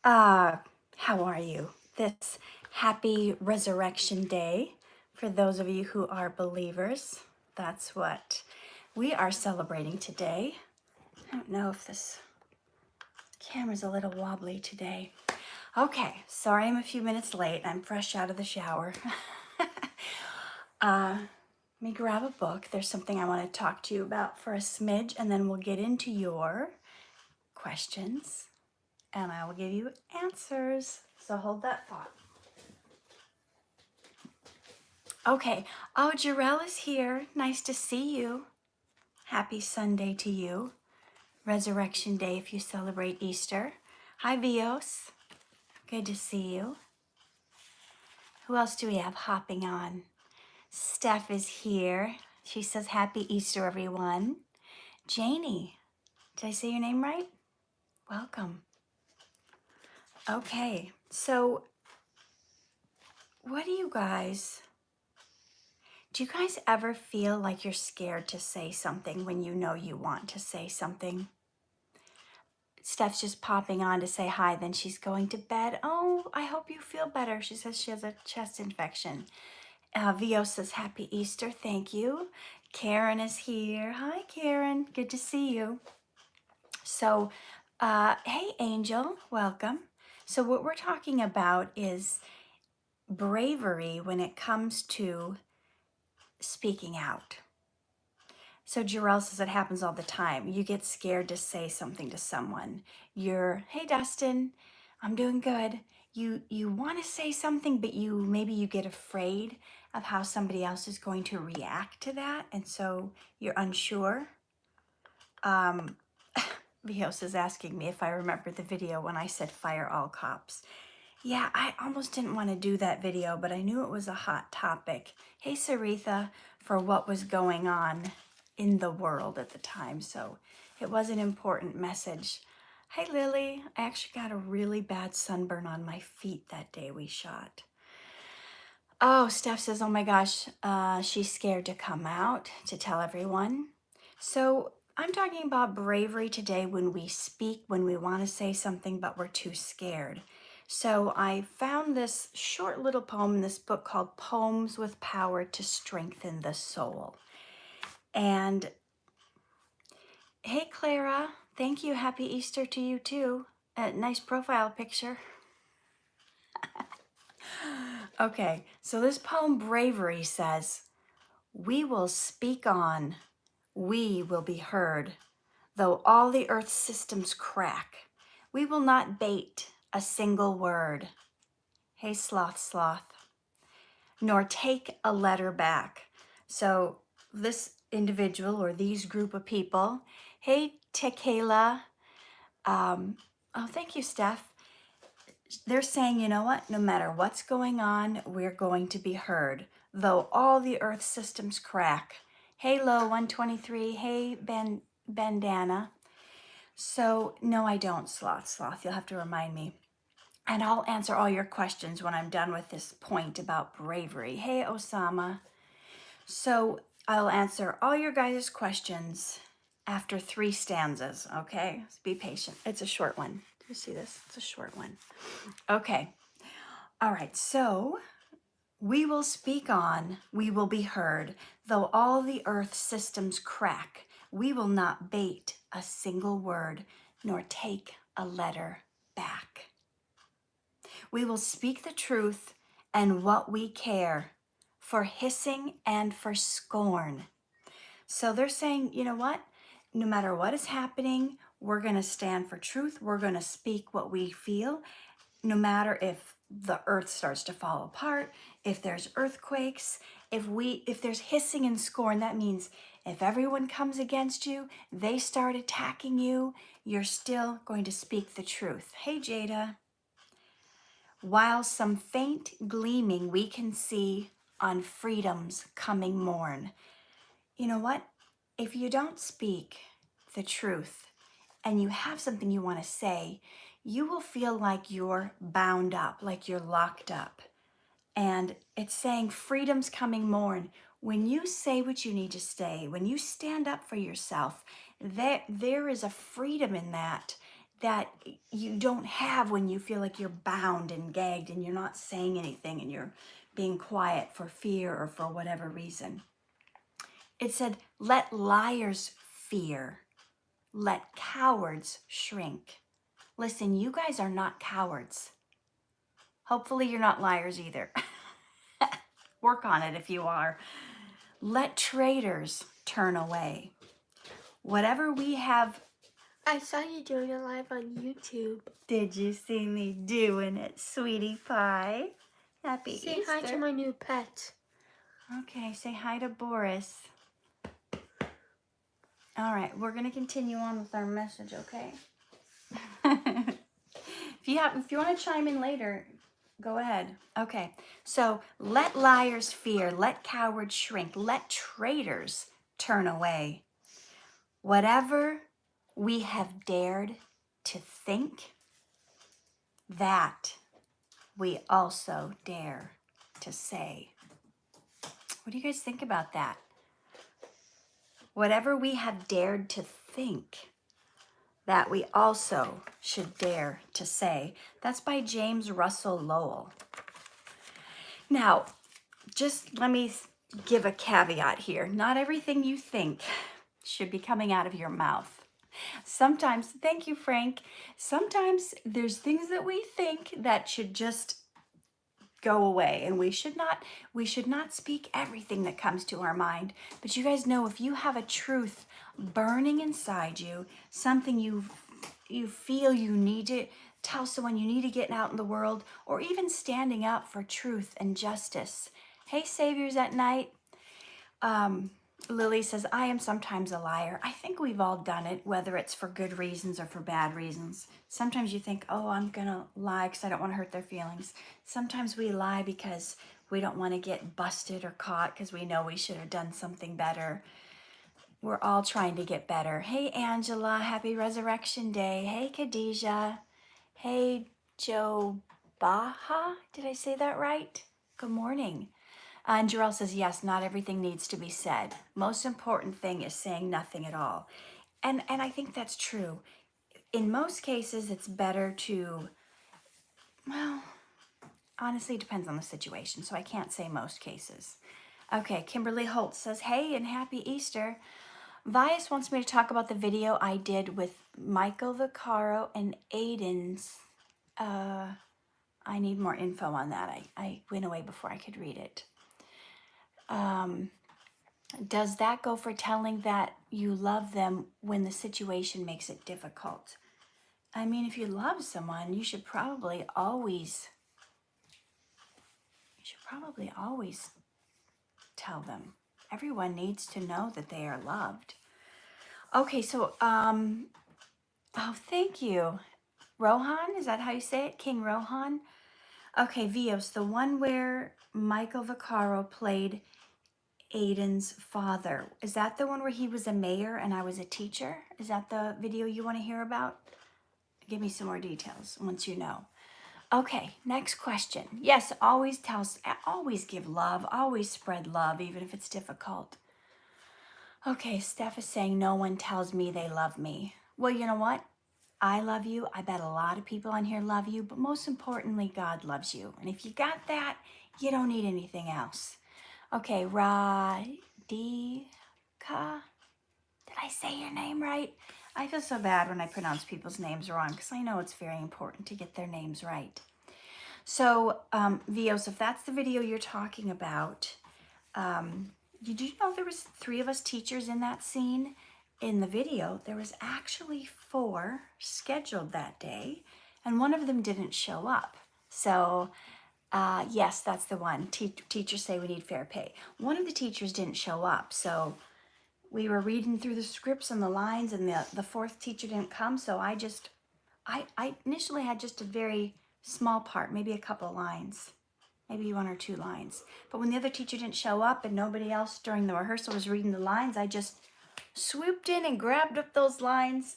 Uh, how are you? This happy resurrection day for those of you who are believers. That's what we are celebrating today. I don't know if this camera's a little wobbly today. Okay, sorry I'm a few minutes late. I'm fresh out of the shower. Let me grab a book. There's something I want to talk to you about for a smidge, and then we'll get into your questions and I will give you answers. So hold that thought. Okay. Oh, Jarell is here. Nice to see you. Happy Sunday to you. Resurrection Day if you celebrate Easter. Hi, Vios. Good to see you. Who else do we have hopping on? Steph is here. She says, Happy Easter, everyone. Janie, did I say your name right? Welcome. Okay, so do you guys ever feel like you're scared to say something when you know you want to say something? Steph's just popping on to say hi, then she's going to bed. Oh, I hope you feel better. She says she has a chest infection. Vio says, Happy Easter, thank you. Karen is here. Hi, Karen. Good to see you. So, hey, Angel, welcome. So what we're talking about is bravery when it comes to speaking out. So Jarell says it happens all the time. You get scared to say something to someone. Hey Dustin, I'm doing good. You want to say something, but maybe you get afraid of how somebody else is going to react to that, and so you're unsure. Vios is asking me if I remember the video when I said fire all cops. Yeah, I almost didn't want to do that video, but I knew it was a hot topic. Hey Saritha, for what was going on in the world at the time, so it was an important message. Hi Lily, I actually got a really bad sunburn on my feet that day we shot. Oh, Steph says, oh my gosh, she's scared to come out to tell everyone. So I'm talking about bravery today when we speak, when we want to say something, but we're too scared. So I found this short little poem in this book called Poems with Power to Strengthen the Soul. And hey, Clara, thank you. Happy Easter to you too. Nice profile picture. Okay, so this poem, Bravery, says, we will speak on, we will be heard, though all the earth's systems crack. We will not bate a single word. Hey, sloth, nor take a letter back. So this individual or these group of people, hey, Tequila, oh, thank you, Steph. They're saying, you know what, no matter what's going on, we're going to be heard, though all the earth systems crack. Hey, Low 123, hey, Bandana. So, no, I don't, Sloth. You'll have to remind me. And I'll answer all your questions when I'm done with this point about bravery. Hey, Osama. So, I'll answer all your guys' questions after 3 stanzas, okay? So be patient. It's a short one. Do you see this? It's a short one. Okay. All right. So, we will speak on, we will be heard, though all the earth systems crack. We will not bate a single word, nor take a letter back. We will speak the truth and what we care, for hissing and for scorn. So they're saying, you know what? No matter what is happening, we're going to stand for truth. We're going to speak what we feel, no matter if the earth starts to fall apart, if there's earthquakes, if there's hissing and scorn. That means if everyone comes against you, they start attacking you, you're still going to speak the truth. Hey, Jada. While some faint gleaming we can see on freedom's coming morn. You know what? If you don't speak the truth and you have something you want to say, you will feel like you're bound up, like you're locked up. And it's saying freedom's coming morn. When you say what you need to say, when you stand up for yourself, there is a freedom in that that you don't have when you feel like you're bound and gagged and you're not saying anything and you're being quiet for fear or for whatever reason. It said, let liars fear, let cowards shrink. Listen, you guys are not cowards. Hopefully you're not liars either. Work on it if you are. Let traitors turn away. Whatever we have. I saw you doing it live on YouTube. Did you see me doing it, sweetie pie? Happy Say Easter. hi to my new pet. Okay, say hi to Boris. All right, we're gonna continue on with our message, okay? If you want to chime in later, go ahead. Okay, so let liars fear, let cowards shrink, let traitors turn away. Whatever we have dared to think, that we also dare to say. What do you guys think about that? Whatever we have dared to think, that we also should dare to say. That's by James Russell Lowell. Now, just let me give a caveat here. Not everything you think should be coming out of your mouth. Sometimes, thank you, Frank. Sometimes there's things that we think that should just go away, and we should not speak everything that comes to our mind. But you guys know, if you have a truth burning inside you, something you feel you need to tell someone, you need to get out in the world, or even standing up for truth and justice. Hey, Saviors at Night. Lily says, I am sometimes a liar. I think we've all done it, whether it's for good reasons or for bad reasons. Sometimes you think, oh, I'm going to lie because I don't want to hurt their feelings. Sometimes we lie because we don't want to get busted or caught because we know we should have done something better. We're all trying to get better. Hey, Angela, happy Resurrection Day. Hey, Khadijah. Hey, Joe Baha. Did I say that right? Good morning. And Jarrell says, yes, not everything needs to be said. Most important thing is saying nothing at all. And I think that's true. In most cases, it's better to, well, honestly, it depends on the situation. So I can't say most cases. Okay, Kimberly Holt says, hey, and happy Easter. Vias wants me to talk about the video I did with Michael Vaccaro and Aiden's. I need more info on that. I went away before I could read it. Does that go for telling that you love them when the situation makes it difficult? I mean, if you love someone, you should probably always tell them. Everyone needs to know that they are loved. Okay, so, oh, thank you. Rohan, is that how you say it? King Rohan? Okay, Vios, the one where Michael Vaccaro played Aiden's father. Is that the one where he was a mayor and I was a teacher? Is that the video you want to hear about? Give me some more details once you know. Okay, next question. Yes, always give love, always spread love, even if it's difficult. Okay, Steph is saying no one tells me they love me. Well, you know what? I love you. I bet a lot of people on here love you, but most importantly, God loves you. And if you got that, you don't need anything else. Okay, Radhika. Did I say your name right? I feel so bad when I pronounce people's names wrong because I know it's very important to get their names right. So, Vios, if that's the video you're talking about, did you know there was 3 of us teachers in that scene? In the video, there was actually 4 scheduled that day, and one of them didn't show up. So, yes, that's the one. Teachers say we need fair pay. One of the teachers didn't show up, so we were reading through the scripts and the lines, and the 4th teacher didn't come, so I initially had just a very small part, maybe a couple lines, maybe 1 or 2 lines. But when the other teacher didn't show up and nobody else during the rehearsal was reading the lines, I just swooped in and grabbed up those lines,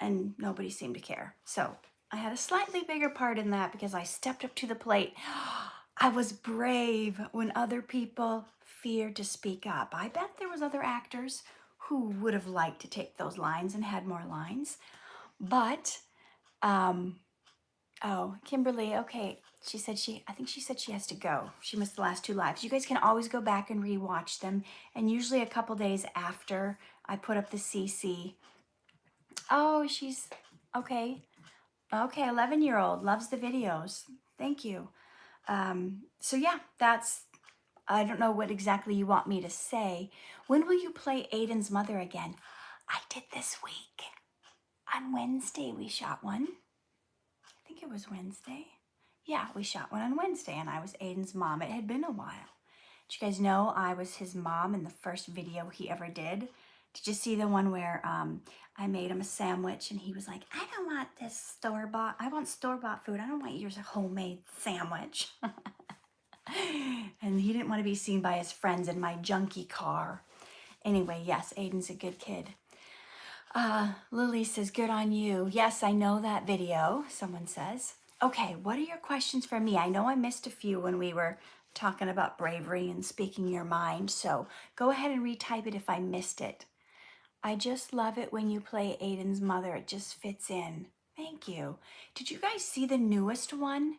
and nobody seemed to care. So I had a slightly bigger part in that because I stepped up to the plate. I was brave when other people feared to speak up. I bet there was other actors who would have liked to take those lines and had more lines. But, oh, Kimberly, okay. I think she said she has to go. She missed the last 2 lives. You guys can always go back and rewatch them. And usually a couple days after I put up the CC. Oh, she's, okay. Okay, 11-year-old loves the videos. Thank you. So yeah, I don't know what exactly you want me to say. When will you play Aiden's mother again? I did this week. On Wednesday, we shot one. I think it was Wednesday. Yeah, we shot one on Wednesday, and I was Aiden's mom. It had been a while. Did you guys know I was his mom in the first video he ever did? Did you see the one where I made him a sandwich and he was like, I don't want this store-bought. I want store-bought food. I don't want your homemade sandwich. And he didn't want to be seen by his friends in my junky car. Anyway, yes, Aiden's a good kid. Lily says, good on you. Yes, I know that video, someone says. Okay, what are your questions for me? I know I missed a few when we were talking about bravery and speaking your mind, so go ahead and retype it if I missed it. I just love it when you play Aiden's mother. It just fits in. Thank you. Did you guys see the newest one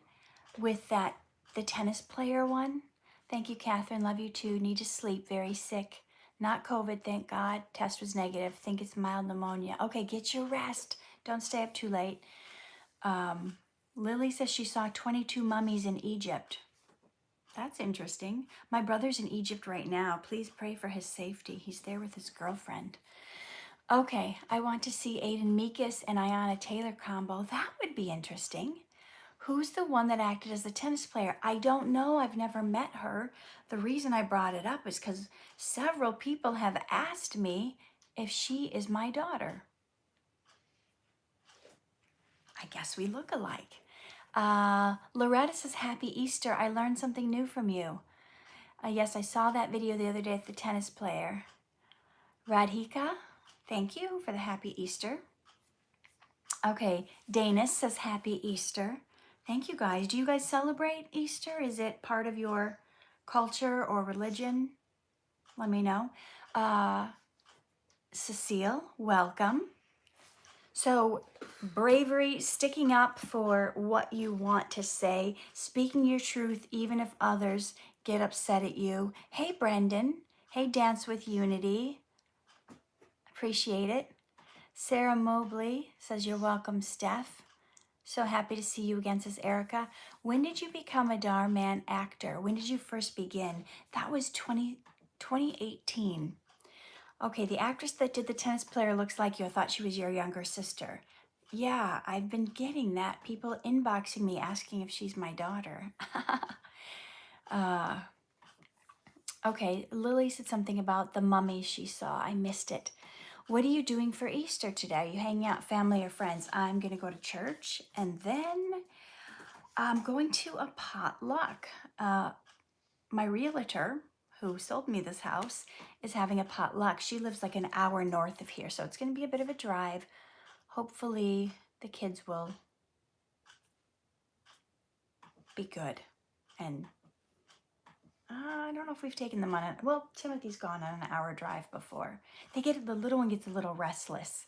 with the tennis player one? Thank you, Catherine. Love you too. Need to sleep. Very sick. Not COVID, thank God. Test was negative. Think it's mild pneumonia. Okay, get your rest. Don't stay up too late. Lily says she saw 22 mummies in Egypt. That's interesting. My brother's in Egypt right now. Please pray for his safety. He's there with his girlfriend. Okay, I want to see Aiden Meekus and Ayanna Taylor combo. That would be interesting. Who's the one that acted as the tennis player? I don't know. I've never met her. The reason I brought it up is because several people have asked me if she is my daughter. I guess we look alike. Loretta says, Happy Easter. I learned something new from you. Yes, I saw that video the other day of the tennis player. Radhika, thank you for the Happy Easter. Okay, Danis says Happy Easter. Thank you guys. Do you guys celebrate Easter? Is it part of your culture or religion? Let me know. Cecile, welcome. So, bravery, sticking up for what you want to say, speaking your truth even if others get upset at you. Hey, Brendan. Hey, Dance with Unity. Appreciate it. Sarah Mobley says, you're welcome, Steph. So happy to see you again, says Erica. When did you become a Dhar Mann actor? When did you first begin? That was 2018. Okay, the actress that did the tennis player looks like you. I thought she was your younger sister. Yeah, I've been getting that. People inboxing me asking if she's my daughter. Okay, Lily said something about the mummy she saw. I missed it. What are you doing for Easter today? Are you hanging out, family or friends? I'm going to go to church, and then I'm going to a potluck. My realtor, who sold me this house, is having a potluck. She lives like an hour north of here, so it's going to be a bit of a drive. Hopefully the kids will be good. And I don't know if we've taken them on it. Well, Timothy's gone on an hour drive before. The little one gets a little restless.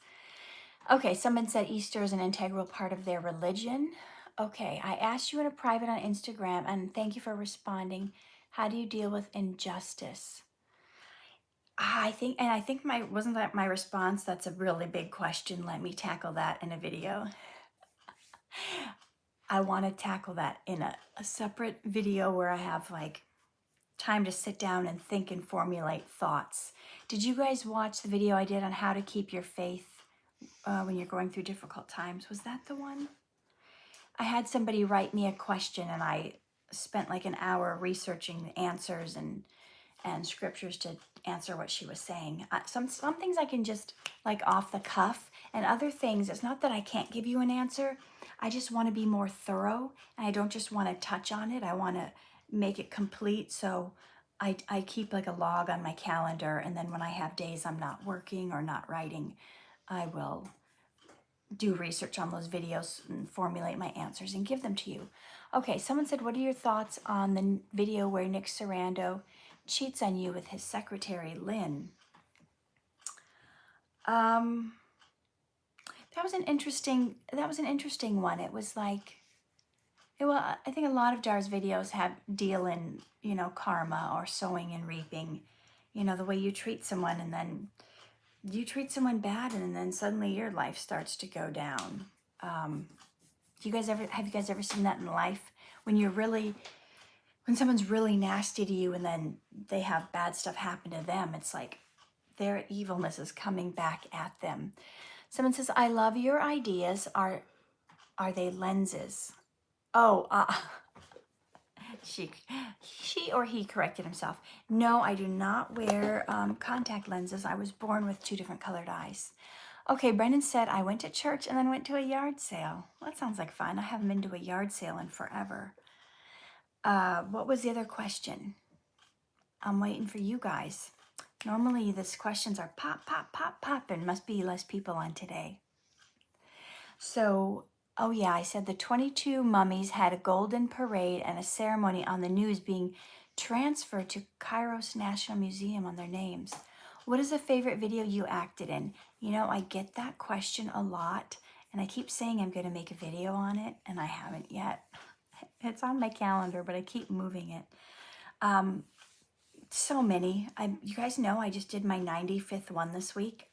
Okay, someone said Easter is an integral part of their religion. Okay, I asked you in a private on Instagram, and thank you for responding. How do you deal with injustice? I think wasn't that my response? That's a really big question. Let me tackle that in a video. I want to tackle that in a separate video where I have like time to sit down and think and formulate thoughts. Did you guys watch the video I did on how to keep your faith when you're going through difficult times? Was that the one? I had somebody write me a question and I spent like an hour researching the answers and scriptures to answer what she was saying. Some things I can just like off the cuff, and other things, it's not that I can't give you an answer. I just want to be more thorough, and I don't just want to touch on it. I want to make it complete. So I keep like a log on my calendar, and then when I have days I'm not working or not writing, I will do research on those videos and formulate my answers and give them to you. Okay, someone said, what are your thoughts on the video where Nick Sarando cheats on you with his secretary, Lynn? That that was an interesting one. It was like, well, I think a lot of Dhar's videos have deal in, karma or sowing and reaping. The way you treat someone, and then you treat someone bad, and then suddenly your life starts to go down. Have you guys ever seen that in life? When someone's really nasty to you and then they have bad stuff happen to them, it's like their evilness is coming back at them. Someone says, I love your ideas. Are they lenses? Oh, she or he corrected himself. No, I do not wear contact lenses. I was born with 2 different colored eyes. Okay, Brendan said, I went to church and then went to a yard sale. Well, that sounds like fun. I haven't been to a yard sale in forever. What was the other question? I'm waiting for you guys. Normally, these questions are pop, pop, pop, pop, and must be less people on today. So, oh yeah, I said the 22 mummies had a golden parade and a ceremony on the news being transferred to Cairo's National Museum on their names. What is a favorite video you acted in? I get that question a lot, and I keep saying I'm going to make a video on it, and I haven't yet. It's on my calendar, but I keep moving it. So many. You guys know I just did my 95th one this week.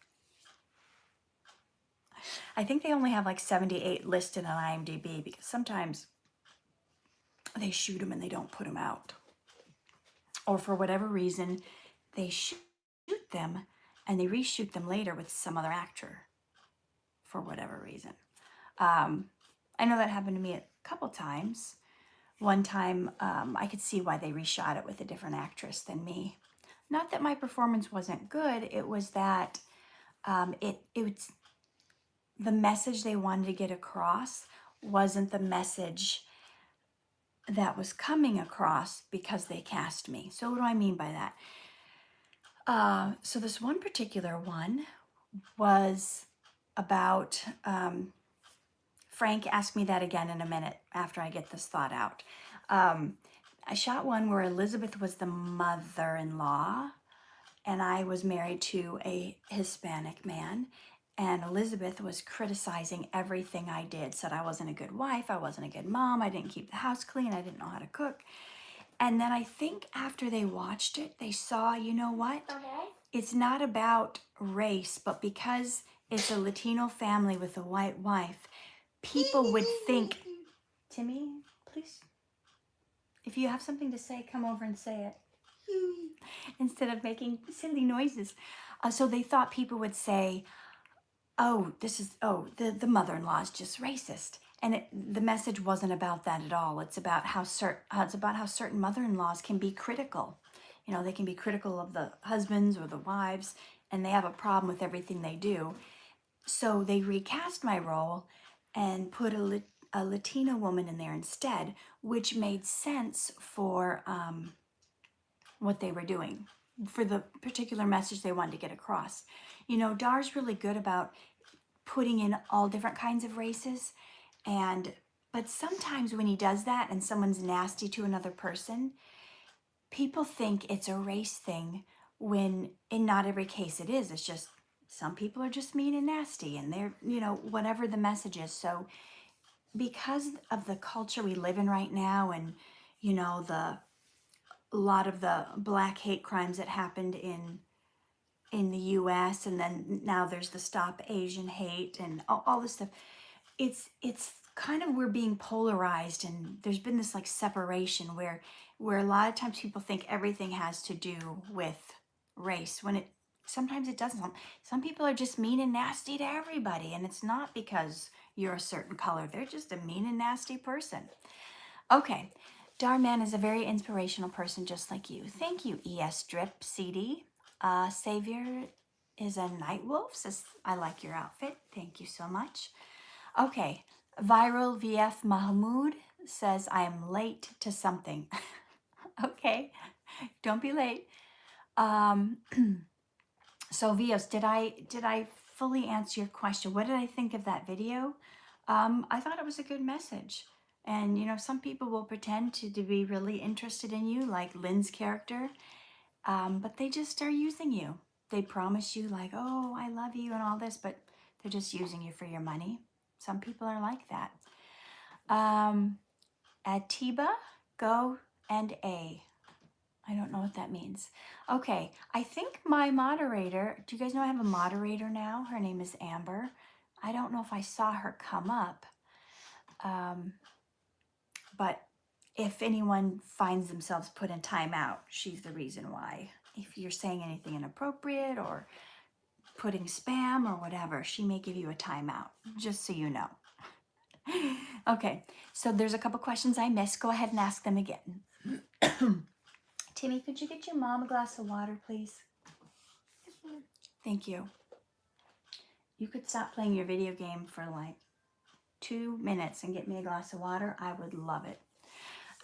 I think they only have like 78 listed on IMDb because sometimes they shoot them and they don't put them out. Or for whatever reason, they shoot them and they reshoot them later with some other actor for whatever reason. I know that happened to me a couple times. One time, I could see why they reshot it with a different actress than me. Not that my performance wasn't good, it was that it's the message they wanted to get across wasn't the message that was coming across because they cast me. So what do I mean by that? So this one particular one was about, Frank, ask me that again in a minute after I get this thought out. I shot one where Elizabeth was the mother-in-law and I was married to a Hispanic man. And Elizabeth was criticizing everything I did, said I wasn't a good wife, I wasn't a good mom, I didn't keep the house clean, I didn't know how to cook. And then I think after they watched it, they saw, you know what? Okay. It's not about race, but because it's a Latino family with a white wife, people would think, Timmy, please, if you have something to say, come over and say it instead of making silly noises. So they thought people would say, the mother-in-law is just racist. And the message wasn't about that at all. It's about how certain mother-in-laws can be critical. They can be critical of the husbands or the wives, and they have a problem with everything they do. So they recast my role and put a Latina woman in there instead, which made sense for what they were doing, for the particular message they wanted to get across. Dhar's really good about putting in all different kinds of races, but sometimes when he does that and someone's nasty to another person, people think it's a race thing when in not every case it is. It's just some people are just mean and nasty and they're, whatever the message is. So because of the culture we live in right now and, a lot of the black hate crimes that happened in the US, and then now there's the Stop Asian Hate and all this stuff. It's kind of, we're being polarized, and there's been this like separation where a lot of times people think everything has to do with race when sometimes it doesn't. Some people are just mean and nasty to everybody, and it's not because you're a certain color. They're just a mean and nasty person. Okay, Dhar Mann is a very inspirational person just like you. Thank you, ES Drip CD. Savior is a night wolf, says, I like your outfit. Thank you so much. Okay, Viral VF Mahmood says, I am late to something. Okay, don't be late. So Vios, did I fully answer your question? What did I think of that video? I thought it was a good message. And, some people will pretend to be really interested in you, like Lynn's character. But they just are using you. They promise you like, oh, I love you and all this, but They're just using you for your money. Some people are like that. Atiba, go and A. I don't know what that means. Okay, I think my moderator, do you guys know I have a moderator now? Her name is Amber. I don't know if I saw her come up. But if anyone finds themselves put in timeout, she's the reason why. If you're saying anything inappropriate or putting spam or whatever, she may give you a timeout, just so you know. Okay, so there's a couple questions I missed. Go ahead and ask them again. Timmy, could you get your mom a glass of water, please? Thank you. You could stop playing your video game for like 2 minutes and get me a glass of water. I would love it.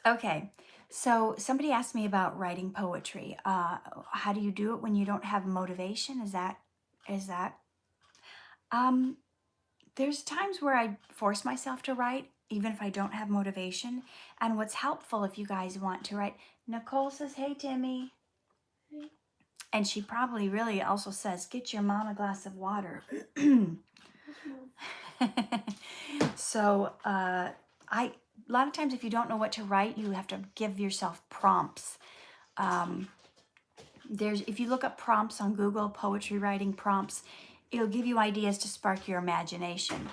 Okay, so somebody asked me about writing poetry. How do you do it when you don't have motivation? Is that? There's times where I force myself to write, even if I don't have motivation. And what's helpful if you guys want to write, Nicole says, hey, Timmy. Hey. And she probably really also says, get your mom a glass of water. So a lot of times if you don't know what to write, you have to give yourself prompts. If you look up prompts on Google, poetry writing prompts, it'll give you ideas to spark your imagination.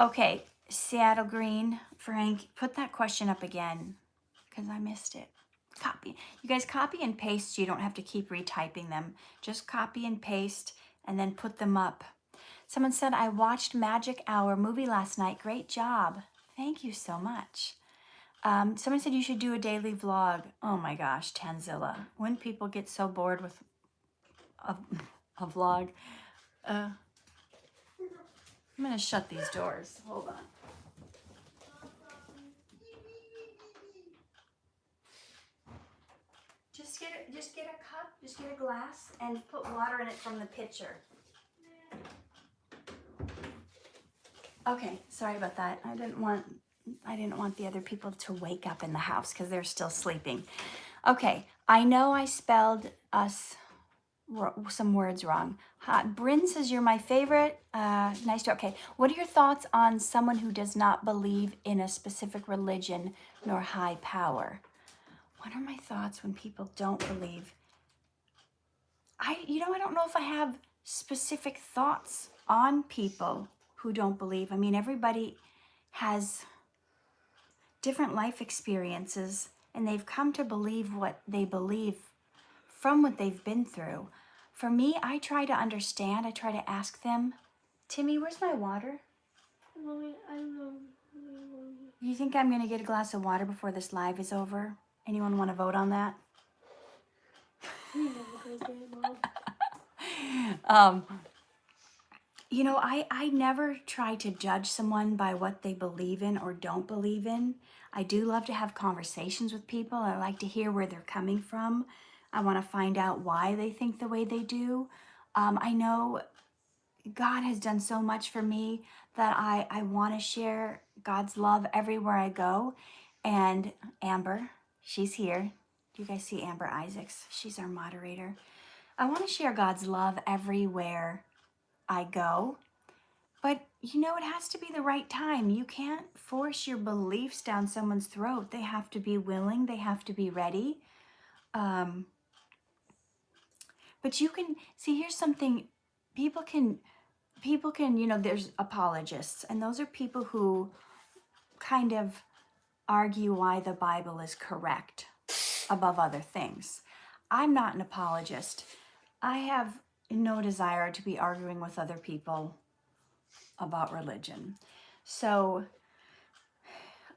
Okay, Seattle Green, Frank, put that question up again because I missed it. Copy. You guys copy and paste so you don't have to keep retyping them. Just copy and paste and then put them up. Someone said, I watched Magic Hour movie last night. Great job. Thank you so much. Someone said you should do a daily vlog. Oh my gosh, Tanzilla. When people get so bored with a vlog. I'm going to shut these doors. Hold on. Just get a cup, just get a glass, and put water in it from the pitcher. Okay, sorry about that. I didn't want the other people to wake up in the house because they're still sleeping. Okay, I know I spelled us some words wrong. Bryn says you're my favorite. Nice to, okay. What are your thoughts on someone who does not believe in a specific religion nor high power? What are my thoughts when people don't believe? I don't know if I have specific thoughts on people who don't believe. I mean, everybody has different life experiences and they've come to believe what they believe from what they've been through. For me, I try to understand. I try to ask them, Timmy, where's my water? Mommy, I don't know. You think I'm going to get a glass of water before this live is over? Anyone want to vote on that? I never try to judge someone by what they believe in or don't believe in. I do love to have conversations with people. I like to hear where they're coming from. I want to find out why they think the way they do. I know God has done so much for me that I want to share God's love everywhere I go. And Amber, she's here. Do you guys see Amber Isaacs? She's our moderator. I want to share God's love everywhere I go. But it has to be the right time. You can't force your beliefs down someone's throat. They have to be willing. They have to be ready. But you can see, here's something people can, there's apologists, and those are people who kind of argue why the Bible is correct above other things. I'm not an apologist. I have no desire to be arguing with other people about religion. So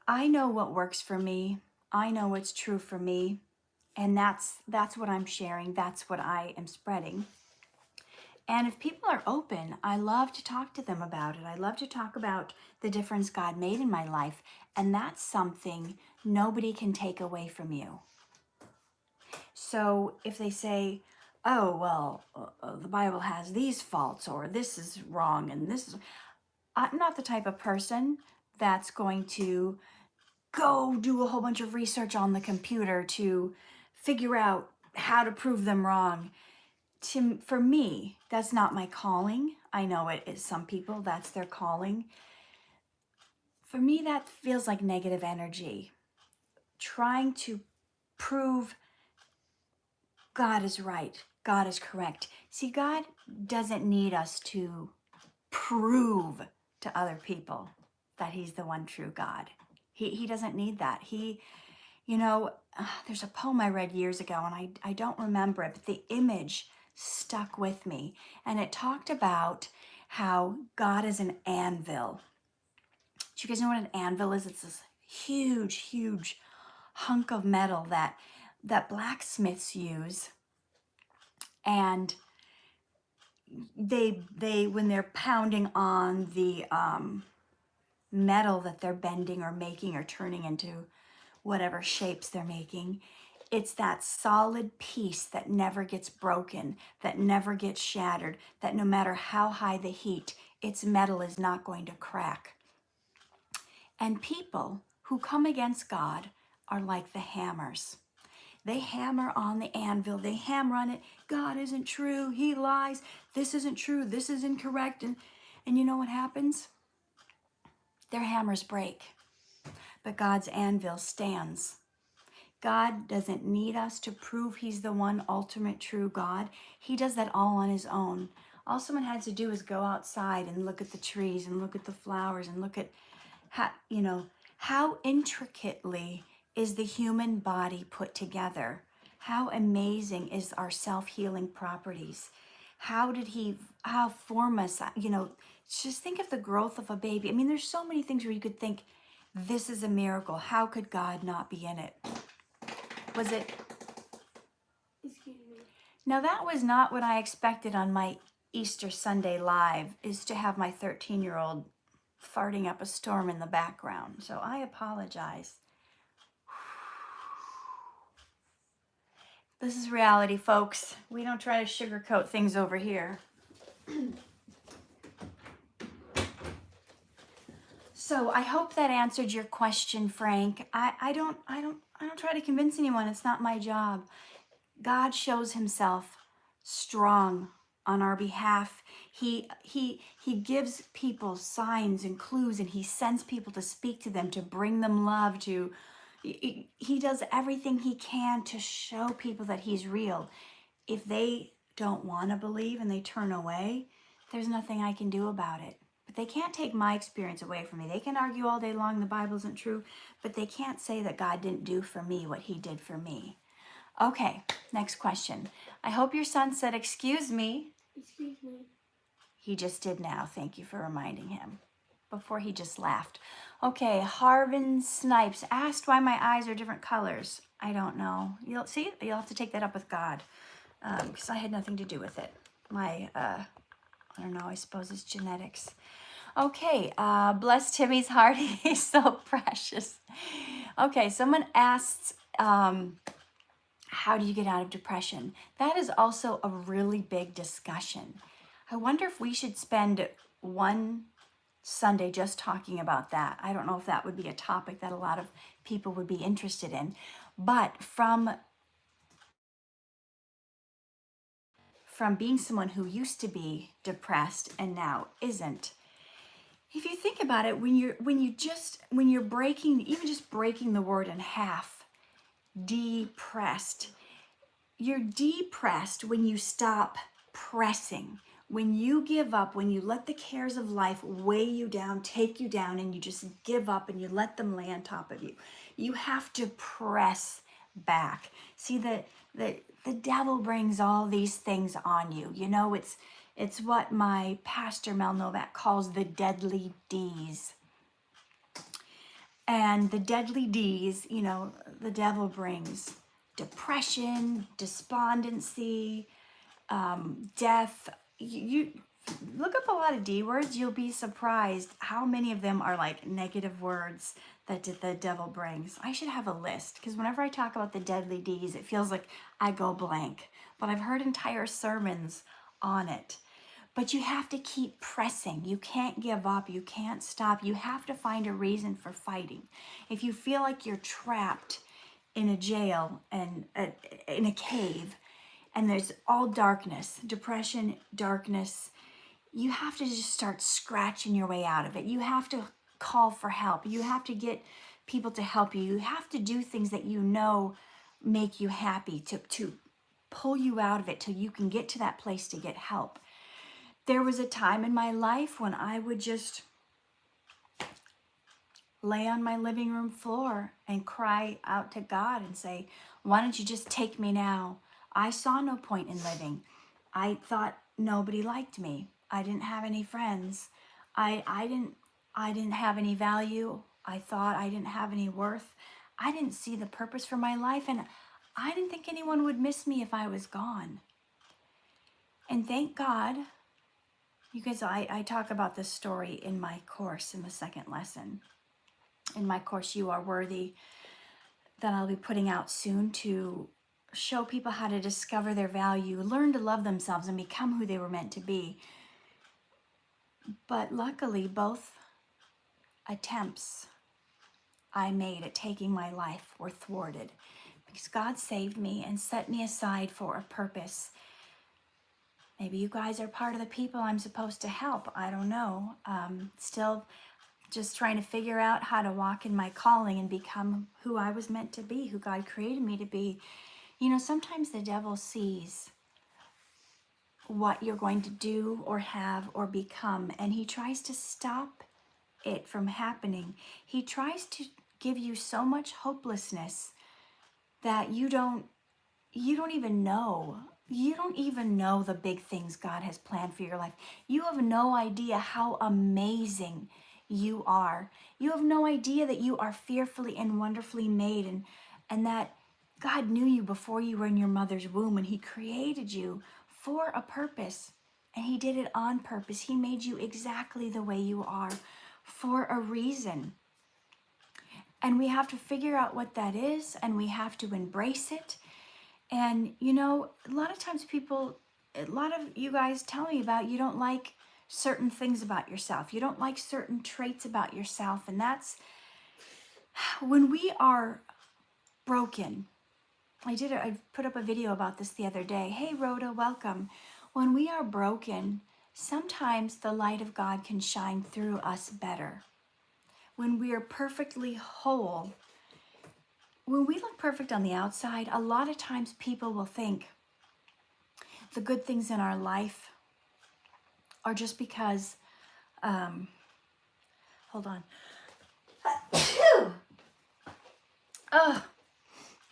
I know what works for me. I know what's true for me. And that's what I'm sharing. That's what I am spreading. And if people are open, I love to talk to them about it. I love to talk about the difference God made in my life. And that's something nobody can take away from you. So if they say, oh, well, the Bible has these faults, or this is wrong, and this is... I'm not the type of person that's going to go do a whole bunch of research on the computer to figure out how to prove them wrong. for me, that's not my calling. I know it is some people, that's their calling. For me, that feels like negative energy. Trying to prove God is right, God is correct. See, God doesn't need us to prove to other people that he's the one true God. He doesn't need that. There's a poem I read years ago, and I don't remember it, but the image stuck with me. And it talked about how God is an anvil. Do you guys know what an anvil is? It's this huge, huge hunk of metal that blacksmiths use. And they when they're pounding on the metal that they're bending or making or turning into whatever shapes they're making, it's that solid piece that never gets broken, that never gets shattered, that no matter how high the heat, its metal is not going to crack. And people who come against God are like the hammers. They hammer on the anvil, they hammer on it. God isn't true, he lies, this isn't true, this is incorrect. And you know what happens? Their hammers break, but God's anvil stands. God doesn't need us to prove he's the one ultimate true God. He does that all on his own. All someone has to do is go outside and look at the trees and look at the flowers and look at how intricately is the human body put together. How amazing is our self-healing properties. How form us, just think of the growth of a baby. I mean, there's so many things where you could think, this is a miracle. How could God not be in it? Was it? Excuse me. Now that was not what I expected on my Easter Sunday live, is to have my 13-year-old farting up a storm in the background. So I apologize. This is reality, folks. We don't try to sugarcoat things over here. So I hope that answered your question, Frank. I don't try to convince anyone. It's not my job. God shows himself strong on our behalf. He gives people signs and clues, and he sends people to speak to them, to bring them love, he does everything he can to show people that he's real. If they don't want to believe and they turn away, there's nothing I can do about it. But they can't take my experience away from me. They can argue all day long the Bible isn't true, but they can't say that God didn't do for me what he did for me. Okay, next question. I hope your son said, "Excuse me." Excuse me. He just did now. Thank you for reminding him. Before he just laughed. Okay, Harvin Snipes asked why my eyes are different colors. I don't know. You'll have to take that up with God, because I had nothing to do with it. I don't know, I suppose it's genetics. Okay, bless Timmy's heart. He's so precious. Okay, someone asks, how do you get out of depression? That is also a really big discussion. I wonder if we should spend one Sunday just talking about that. I don't know if that would be a topic that a lot of people would be interested in. But from being someone who used to be depressed and now isn't, if you think about it, when you're breaking, even just breaking the word in half, depressed, you're depressed when you stop pressing, when you give up, when you let the cares of life weigh you down, take you down, and you just give up and you let them lay on top of you. You have to press back. See, the devil brings all these things on you. You know, it's what my pastor Mel Novak calls the deadly D's. And the deadly D's, the devil brings depression, despondency, death. You look up a lot of D words, you'll be surprised how many of them are like negative words that the devil brings. I should have a list, because whenever I talk about the deadly D's, it feels like I go blank. But I've heard entire sermons on it. But you have to keep pressing. You can't give up. You can't stop. You have to find a reason for fighting. If you feel like you're trapped in a jail and in a cave, and there's all darkness, depression, darkness, you have to just start scratching your way out of it. You have to call for help. You have to get people to help you. You have to do things that you know make you happy to pull you out of it till you can get to that place to get help. There was a time in my life when I would just lay on my living room floor and cry out to God and say, why don't you just take me now? I saw no point in living. I thought nobody liked me. I didn't have any friends. I didn't have any value. I thought I didn't have any worth. I didn't see the purpose for my life, and I didn't think anyone would miss me if I was gone. And thank God, you guys, I talk about this story in my course in the second lesson. In my course, You Are Worthy, that I'll be putting out soon, to show people how to discover their value, learn to love themselves, and become who they were meant to be. But luckily, both attempts I made at taking my life were thwarted because God saved me and set me aside for a purpose. Maybe you guys are part of the people I'm supposed to help. I don't know. Still just trying to figure out how to walk in my calling and become who I was meant to be, who God created me to be. You know, sometimes the devil sees what you're going to do or have or become, and he tries to stop it from happening. He tries to give you so much hopelessness that you don't even know. You don't even know the big things God has planned for your life. You have no idea how amazing you are. You have no idea that you are fearfully and wonderfully made, and that God knew you before you were in your mother's womb, and he created you for a purpose, and he did it on purpose. He made you exactly the way you are for a reason. And we have to figure out what that is, and we have to embrace it. And, you know, a lot of times a lot of you guys tell me about you don't like certain things about yourself. You don't like certain traits about yourself. And that's when we are broken. I put up a video about this the other day. Hey, Rhoda, welcome. When we are broken, sometimes the light of God can shine through us better. When we are perfectly whole, when we look perfect on the outside, a lot of times people will think the good things in our life are just because, hold on. Oh,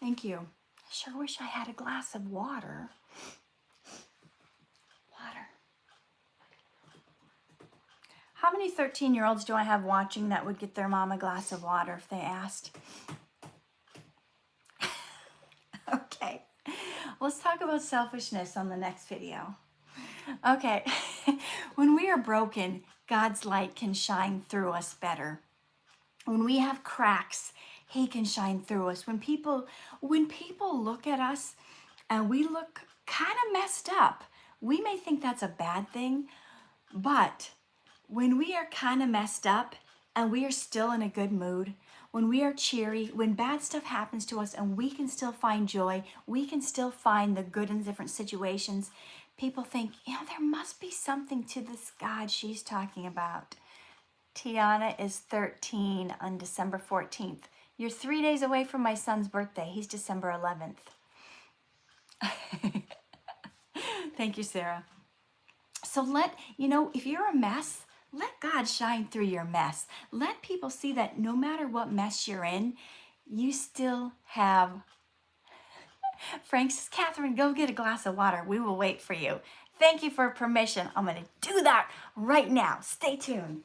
thank you. I sure wish I had a glass of water. How many 13-year-olds do I have watching that would get their mom a glass of water if they asked? Okay, let's talk about selfishness on the next video. Okay, when we are broken, God's light can shine through us better. When we have cracks, he can shine through us. When people look at us and we look kind of messed up, we may think that's a bad thing, but when we are kind of messed up and we are still in a good mood, when we are cheery, when bad stuff happens to us and we can still find joy, we can still find the good in different situations, people think, you know, there must be something to this God she's talking about. Tiana is 13 on December 14th. You're 3 days away from my son's birthday. He's December 11th. Thank you, Sarah. So if you're a mess, let God shine through your mess. Let people see that no matter what mess you're in, you still have... Frank says, Katherine, go get a glass of water. We will wait for you. Thank you for permission. I'm going to do that right now. Stay tuned.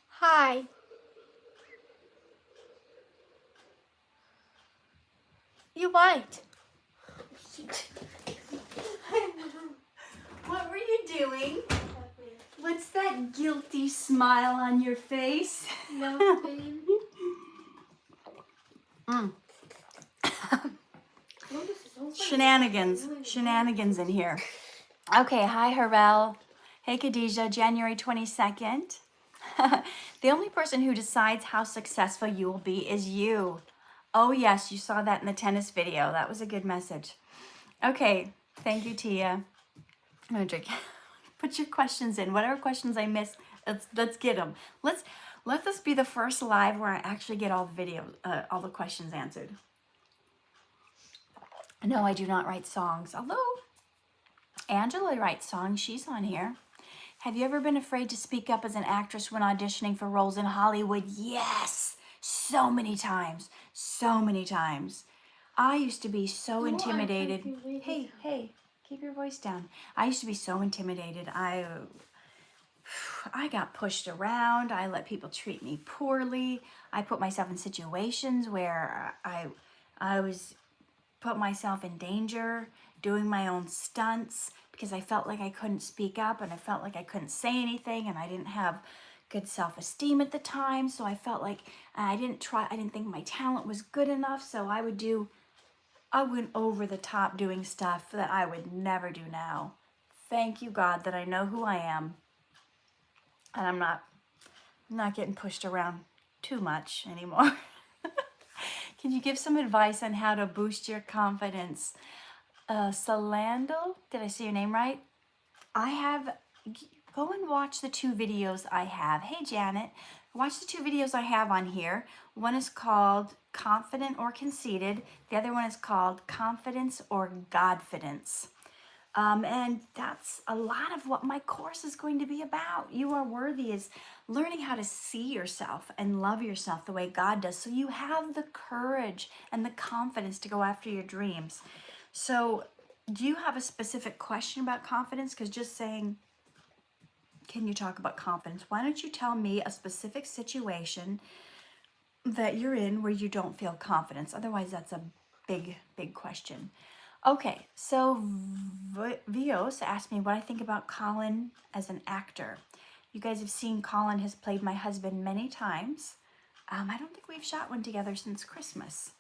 Hi. You might. What were you doing? What's that guilty smile on your face? Nothing. Mm. This is over. Shenanigans in here. Okay, hi Harel. Hey Khadijah, January 22nd. The only person who decides how successful you will be is you. Oh yes, you saw that in the tennis video. That was a good message. Okay, thank you, Tia. I'm gonna drink. Put your questions in. Whatever questions I missed, let's get them. Let this be the first live where I actually get all the all the questions answered. No, I do not write songs. Although Angela writes songs. She's on here. Have you ever been afraid to speak up as an actress when auditioning for roles in Hollywood? Yes, so many times. So many times. I used to be so intimidated. Hey, keep your voice down. I used to be so intimidated. I got pushed around. I let people treat me poorly. I put myself in situations where I was put myself in danger doing my own stunts because I felt like I couldn't speak up and I felt like I couldn't say anything and I didn't have good self-esteem at the time. So I felt like I didn't think my talent was good enough. So I went over the top doing stuff that I would never do now. Thank you, God, that I know who I am and I'm not getting pushed around too much anymore. Can you give some advice on how to boost your confidence? Sarando, did I say your name right? Go and watch the 2 videos I have. Hey, Janet, watch the 2 videos I have on here. One is called Confident or Conceited. The other one is called Confidence or Godfidence. And that's a lot of what my course is going to be about. You Are Worthy is learning how to see yourself and love yourself the way God does, so you have the courage and the confidence to go after your dreams. So do you have a specific question about confidence? Because just saying, can you talk about confidence? Why don't you tell me a specific situation that you're in where you don't feel confidence? Otherwise, that's a big, big question. Okay, so Vios asked me what I think about Colin as an actor. You guys have seen Colin has played my husband many times. I don't think we've shot one together since Christmas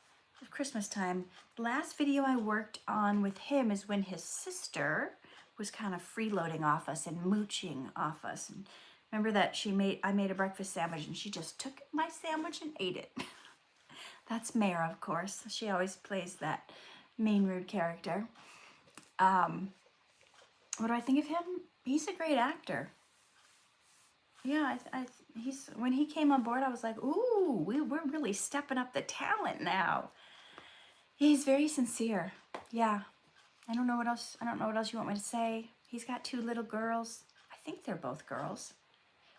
time. The last video I worked on with him is when his sister was kind of freeloading off us and mooching off us. And remember that I made a breakfast sandwich and she just took my sandwich and ate it. That's Mare, of course. She always plays that mean, rude character. What do I think of him? He's a great actor. Yeah, when he came on board, I was like, ooh, we're really stepping up the talent now. He's very sincere. Yeah. I don't know what else you want me to say. He's got 2 little girls. I think they're both girls.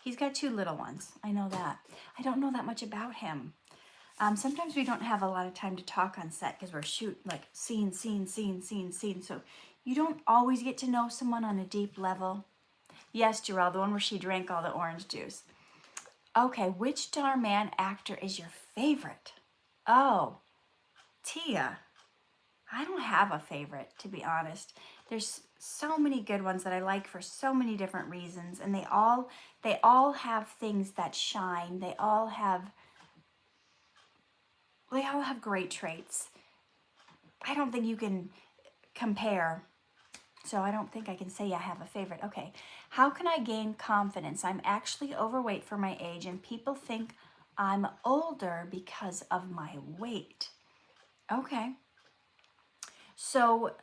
He's got 2 little ones. I know that. I don't know that much about him. Sometimes we don't have a lot of time to talk on set because we're shooting like scene. So you don't always get to know someone on a deep level. Yes, Jarrell, the one where she drank all the orange juice. Okay, which Dhar Mann actor is your favorite? Oh, Tia. I don't have a favorite, to be honest. There's so many good ones that I like for so many different reasons, and they all have things that shine. They all have great traits. I don't think you can compare, so I don't think I can say I have a favorite. Okay, how can I gain confidence? I'm actually overweight for my age, and people think I'm older because of my weight. Okay. So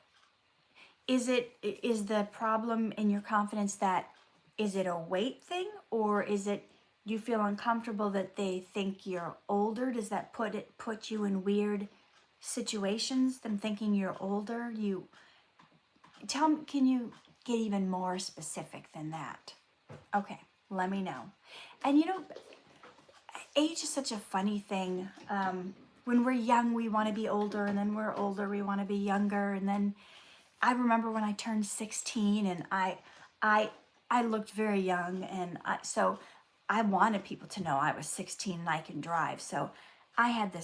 is the problem in your confidence that, is it a weight thing, or is it you feel uncomfortable that they think you're older? Does that put you in weird situations, them thinking you're older? Can you get even more specific than that? Okay, let me know. And age is such a funny thing. When we're young, we want to be older, and then we're older, we want to be younger. And then I remember when I turned 16, and I looked very young, and so I wanted people to know I was 16 and I can drive. So I had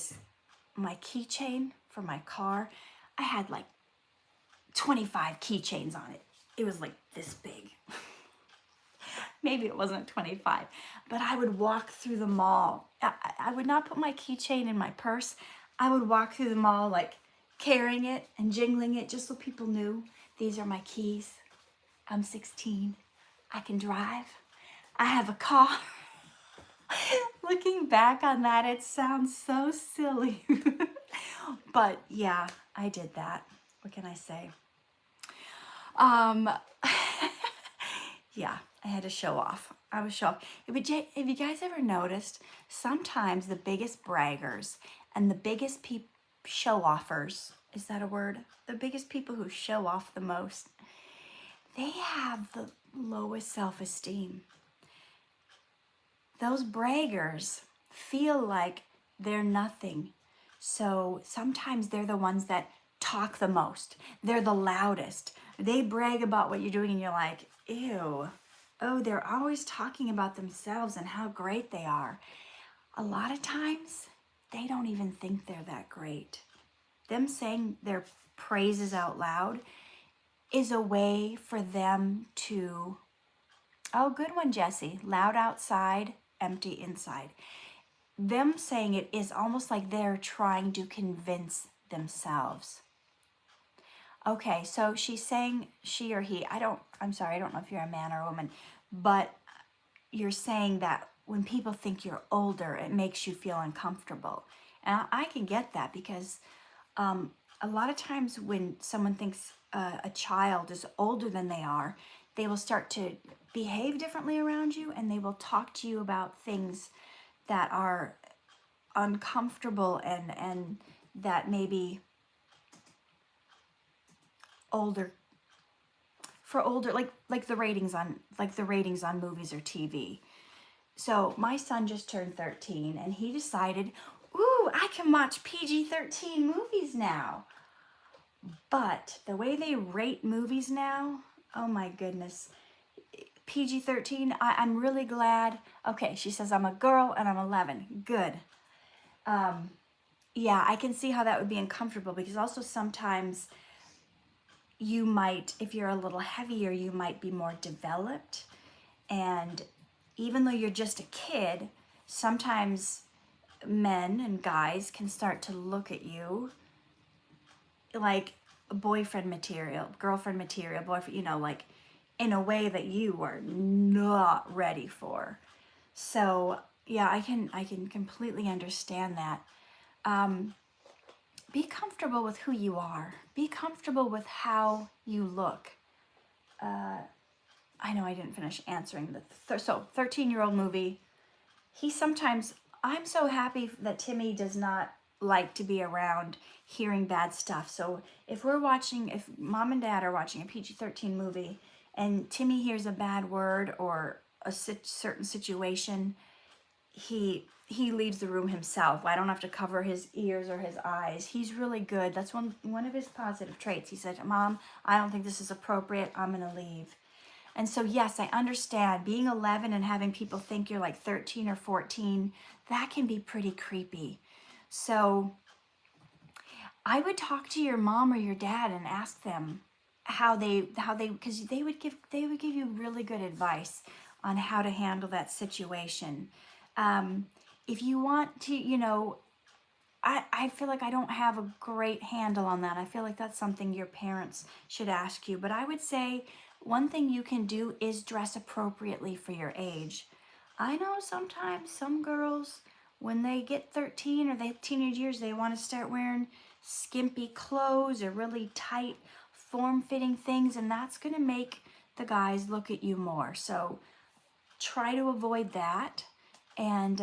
my keychain for my car. I had like 25 keychains on it. It was like this big. Maybe it wasn't 25, but I would walk through the mall. I would not put my keychain in my purse. I would walk through the mall like carrying it and jingling it just so people knew these are my keys. I'm 16. I can drive. I have a car. Looking back on that, it sounds so silly. But yeah, I did that. What can I say? Yeah, I had to show off. I was show off. Have you guys ever noticed sometimes the biggest braggers and the biggest show offers, is that a word? The biggest people who show off the most, they have the lowest self-esteem. Those braggers feel like they're nothing. So sometimes they're the ones that talk the most. They're the loudest. They brag about what you're doing and you're like, ew. Oh, they're always talking about themselves and how great they are. A lot of times, they don't even think they're that great. Them saying their praises out loud is a way for them to, oh, good one, Jesse. Loud outside, empty inside. Them saying it is almost like they're trying to convince themselves. Okay, so she's saying she or he. I'm sorry, I don't know if you're a man or a woman, but you're saying that when people think you're older, it makes you feel uncomfortable. And I can get that because a lot of times when someone thinks a child is older than they are, they will start to behave differently around you and they will talk to you about things that are uncomfortable and that maybe older for older like the ratings on movies or TV. So my son just turned 13 and he decided, ooh, I can watch PG-13 movies now. But the way they rate movies now, oh my goodness. PG-13, I'm really glad. Okay, she says I'm a girl and I'm 11. Good. Yeah, I can see how that would be uncomfortable because also sometimes you might, if you're a little heavier, you might be more developed. And even though you're just a kid, sometimes men and guys can start to look at you like boyfriend material, girlfriend material, boyfriend, like in a way that you are not ready for. So yeah, I can completely understand that. Be comfortable with who you are. Be comfortable with how you look. I know I didn't finish answering so 13-year-old movie. I'm so happy that Timmy does not like to be around hearing bad stuff. So if mom and dad are watching a PG-13 movie and Timmy hears a bad word or a certain situation, he leaves the room himself. I don't have to cover his ears or his eyes. He's really good. That's one of his positive traits. He said, Mom, I don't think this is appropriate. I'm going to leave. And so, yes, I understand being 11 and having people think you're like 13 or 14, that can be pretty creepy. So I would talk to your mom or your dad and ask them because they would give you really good advice on how to handle that situation. If you want to, I feel like I don't have a great handle on that. I feel like that's something your parents should ask you. But I would say one thing you can do is dress appropriately for your age. I know sometimes some girls, when they get 13 or they have teenage years, they want to start wearing skimpy clothes or really tight, form-fitting things, and that's going to make the guys look at you more. So try to avoid that and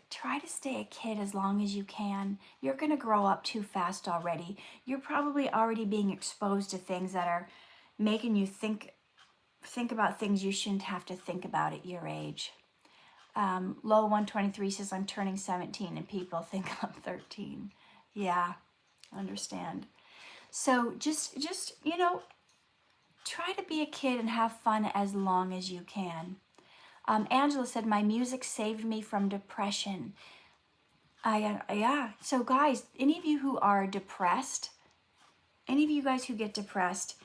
try to stay a kid as long as you can. You're going to grow up too fast already. You're probably already being exposed to things that are making you think about things you shouldn't have to think about at your age. Low 123 says, I'm turning 17 and people think I'm 13. Yeah, understand. So just try to be a kid and have fun as long as you can. Angela said, my music saved me from depression. Yeah. So guys, any of you who are depressed, any of you guys who get depressed,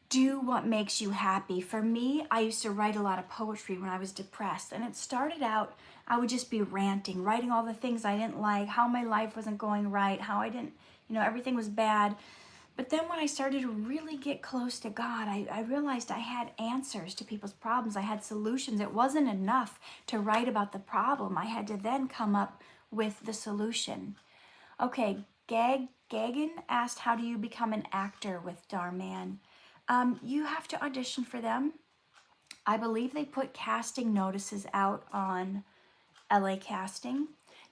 do what makes you happy. For me, I used to write a lot of poetry when I was depressed, and it started out, I would just be ranting, writing all the things I didn't like, how my life wasn't going right, how I didn't, everything was bad. But then when I started to really get close to God, I realized I had answers to people's problems. I had solutions. It wasn't enough to write about the problem. I had to then come up with the solution. Okay, Gagan asked, how do you become an actor with Dhar Mann? You have to audition for them. I believe they put casting notices out on LA Casting.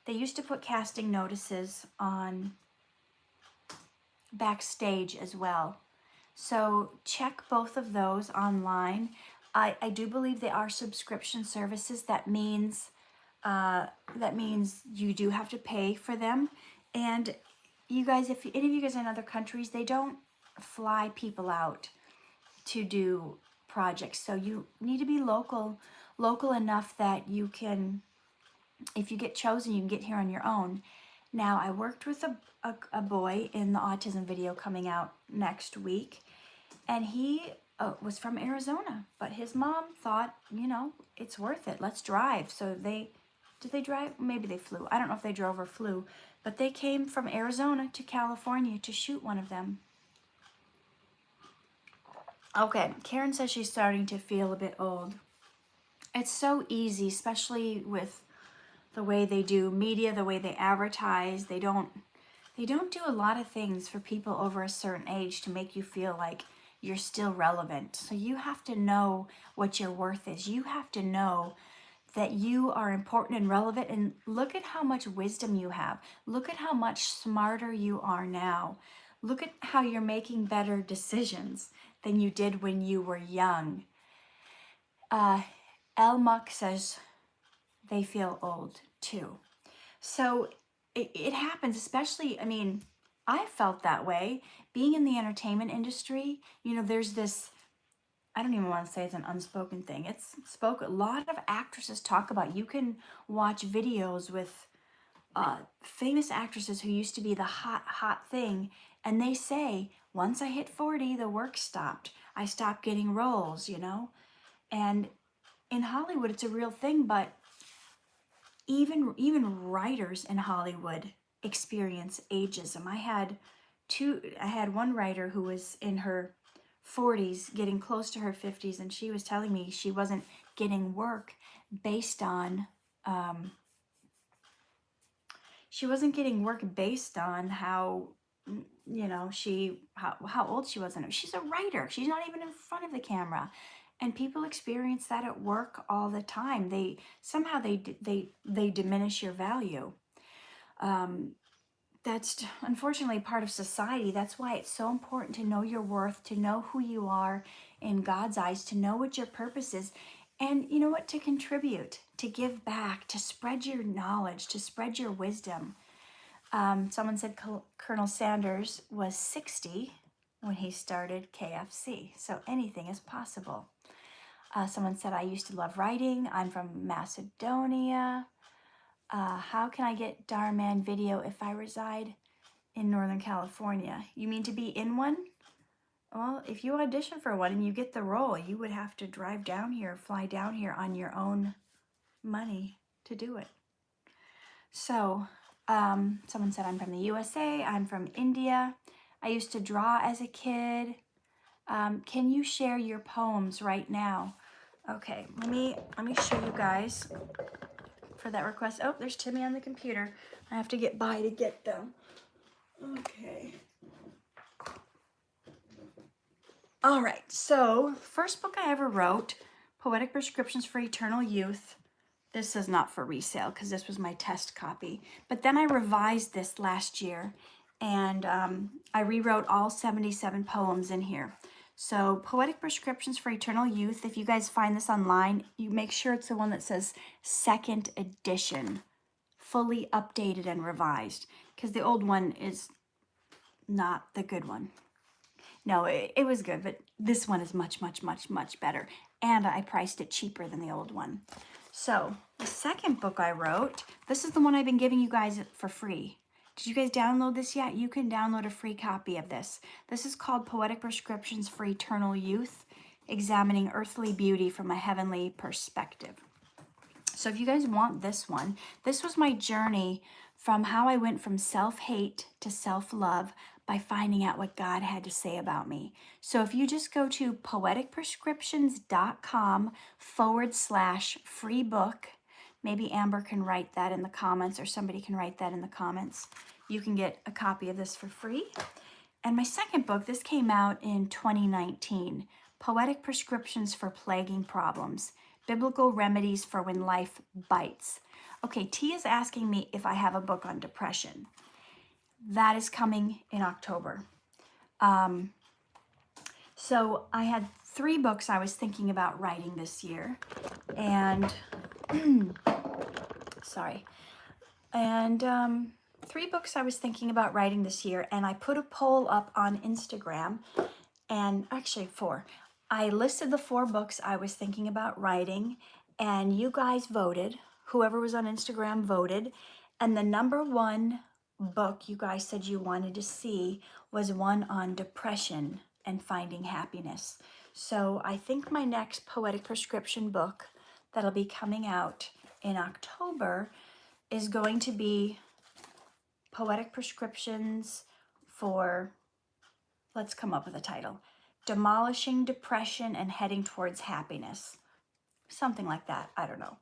They used to put casting notices on Backstage as well. So check both of those online. I do believe they are subscription services. That means you do have to pay for them. And you guys, if any of you guys are in other countries, they don't fly people out to do projects. So you need to be local enough that you can, if you get chosen, you can get here on your own. Now, I worked with a boy in the autism video coming out next week, and he was from Arizona, but his mom thought, it's worth it. Let's drive. So did they drive? Maybe they flew. I don't know if they drove or flew, but they came from Arizona to California to shoot one of them. Okay, Karen says she's starting to feel a bit old. It's so easy, especially with the way they do media, the way they advertise. They don't do a lot of things for people over a certain age to make you feel like you're still relevant. So you have to know what your worth is. You have to know that you are important and relevant, and look at how much wisdom you have. Look at how much smarter you are now. Look at how you're making better decisions than you did when you were young. El Muck says they feel old too. So it happens, especially, I felt that way. Being in the entertainment industry, there's this, I don't even want to say it's an unspoken thing. It's spoken. A lot of actresses talk about, you can watch videos with famous actresses who used to be the hot thing, and they say, once I hit 40, the work stopped. I stopped getting roles, And in Hollywood, it's a real thing, but even writers in Hollywood experience ageism. I had one writer who was in her 40s, getting close to her 50s, and she was telling me she wasn't getting work based on how how old she was. She's a writer. She's not even in front of the camera. And people experience that at work all the time. They somehow they diminish your value. That's unfortunately part of society. That's why it's so important to know your worth, to know who you are in God's eyes, to know what your purpose is, and you know what, to contribute, to give back, to spread your knowledge, to spread your wisdom. Someone said Colonel Sanders was 60 when he started KFC, so anything is possible. Someone said, I used to love writing. I'm from Macedonia. How can I get Dhar Mann video if I reside in Northern California? You mean to be in one? Well, if you audition for one and you get the role, you would have to drive down here, fly down here on your own money to do it. So, someone said, I'm from the USA. I'm from India. I used to draw as a kid. Can you share your poems right now? Okay, let me show you guys for that request. Oh, there's Timmy on the computer. I have to get by to get them. Okay. All right, so first book I ever wrote, Poetic Prescriptions for Eternal Youth. This is not for resale because this was my test copy. But then I revised this last year, and I rewrote all 77 poems in here. So Poetic Prescriptions for Eternal Youth, if you guys find this online, you make sure it's the one that says 2nd edition, fully updated and revised, because the old one is not the good one. No, it was good, but this one is much, much, much, much better. And I priced it cheaper than the old one. So the second book I wrote, this is the one I've been giving you guys for free. Did you guys download this yet? You can download a free copy of this. This is called Poetic Prescriptions for Eternal Youth, Examining Earthly Beauty from a Heavenly Perspective. So if you guys want this one, this was my journey from how I went from self-hate to self-love by finding out what God had to say about me. So if you just go to poeticprescriptions.com/free book, maybe Amber can write that in the comments or somebody can write that in the comments. You can get a copy of this for free. And my second book, this came out in 2019, Poetic Prescriptions for Plaguing Problems, Biblical Remedies for When Life Bites. Okay, T is asking me if I have a book on depression. That is coming in October. So I had 3 books I was thinking about writing this year. And, sorry. And 3 books I was thinking about writing this year. And I put a poll up on Instagram. And actually 4. I listed the 4 books I was thinking about writing, and you guys voted. Whoever was on Instagram voted, and the number 1 book you guys said you wanted to see was one on depression and finding happiness. So I think my next poetic prescription book that'll be coming out in October is going to be Poetic Prescriptions for, let's come up with a title, Demolishing Depression and Heading Towards Happiness. Something like that. I don't know.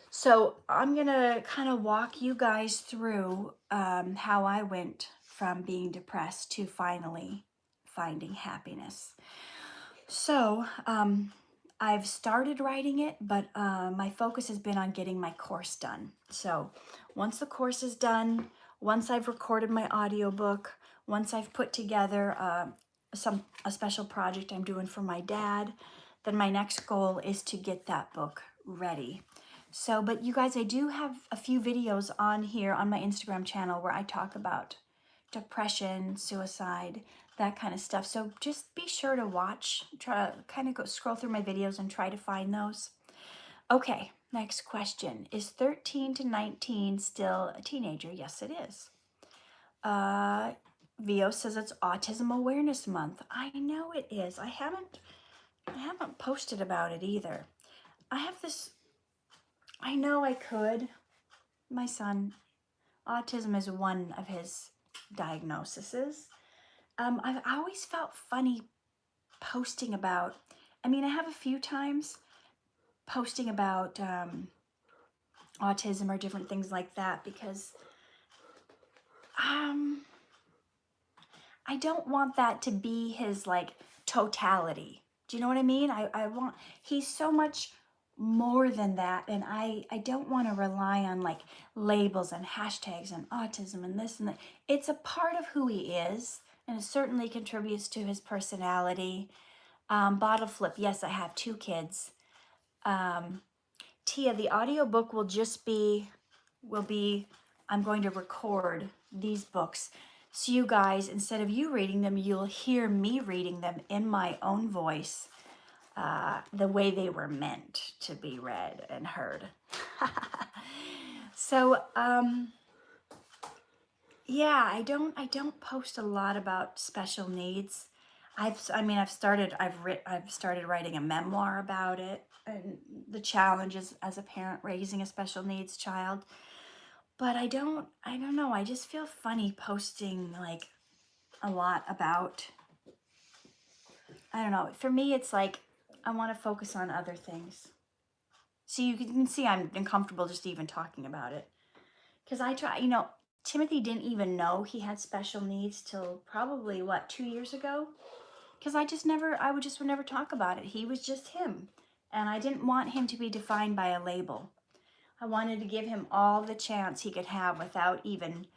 So I'm going to kind of walk you guys through how I went from being depressed to finally finding happiness. So I've started writing it, but my focus has been on getting my course done. So once the course is done, once I've recorded my audiobook, once I've put together a special project I'm doing for my dad, then my next goal is to get that book ready. So, but you guys, I do have a few videos on here on my Instagram channel where I talk about depression, suicide, that kind of stuff. So just be sure to watch, try to kind of go scroll through my videos and try to find those. Okay, next question. Is 13 to 19 still a teenager? Yes, it is. Vio says it's Autism Awareness Month. I know it is. I haven't posted about it either. I have this, I know I could. My son, autism is one of his diagnoses. I've always felt funny posting about, I mean, I have a few times posting about autism or different things like that because I don't want that to be his like totality. Do you know what I mean? I want, he's so much more than that, and I don't want to rely on like labels and hashtags and autism and this and that. It's a part of who he is, and it certainly contributes to his personality. Bottle flip, yes, I have 2 kids. Tia, the audiobook will be, I'm going to record these books. So you guys, instead of you reading them, you'll hear me reading them in my own voice, the way they were meant to be read and heard. So, yeah, I don't post a lot about special needs. I've started writing a memoir about it and the challenges as a parent raising a special needs child. But I don't know, I just feel funny posting like a lot about, I don't know, for me it's like I want to focus on other things. So you can see I'm uncomfortable just even talking about it. Because I try, Timothy didn't even know he had special needs till probably, 2 years ago? Because I would never talk about it. He was just him. And I didn't want him to be defined by a label. I wanted to give him all the chance he could have without even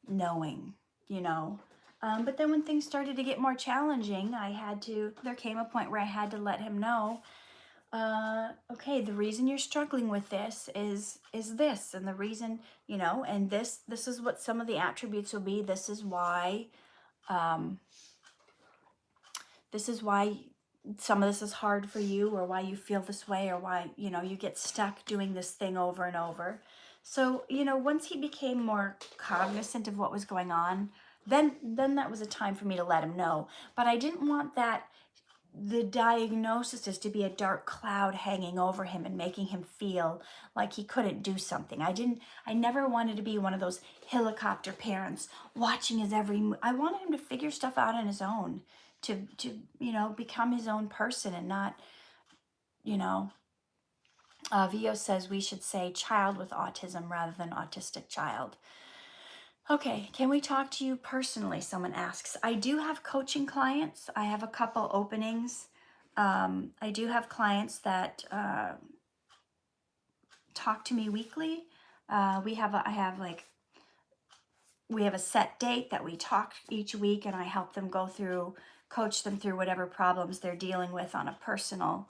knowing, But then when things started to get more challenging, there came a point where I had to let him know, okay, the reason you're struggling with this is this, and the reason, and this is what some of the attributes will be. This is why some of this is hard for you, or why you feel this way, or why, you get stuck doing this thing over and over. So, you know, once he became more cognizant of what was going on, then that was a time for me to let him know. But I didn't want that, the diagnosis is to be a dark cloud hanging over him and making him feel like he couldn't do something. I never wanted to be one of those helicopter parents watching his every move. I wanted him to figure stuff out on his own, to you know, become his own person and not, you know, Vio says we should say child with autism rather than autistic child. Okay, can we talk to you personally? Someone asks. I do have coaching clients. I have a couple openings. I do have clients that talk to me weekly. We have a set date that we talk each week, and I help them go through, coach them through whatever problems they're dealing with on a personal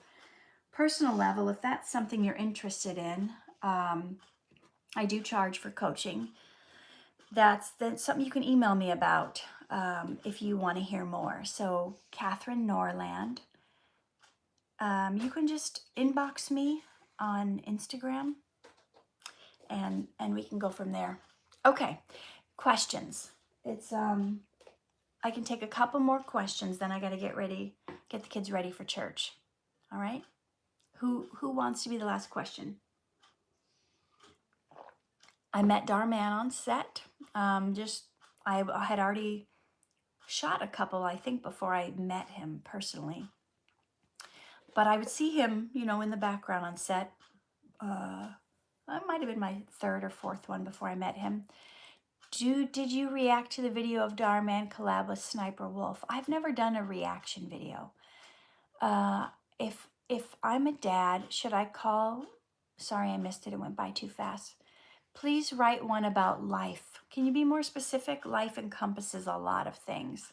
level. If that's something you're interested in, I do charge for coaching. That's something you can email me about if you want to hear more. So Katherine Norland. You can just inbox me on Instagram, and we can go from there. Okay, questions. It's I can take a couple more questions, then I got to get the kids ready for church. All right. Who wants to be the last question? I met Dhar Mann on set. I had already shot a couple, I think, before I met him personally. But I would see him, you know, in the background on set. That might have been my third or fourth one before I met him. Did you react to the video of Dhar Mann Collab with Sniper Wolf? I've never done a reaction video. If I'm a dad, should I call? Sorry, I missed it. It went by too fast. Please write one about life. Can you be more specific? Life encompasses a lot of things.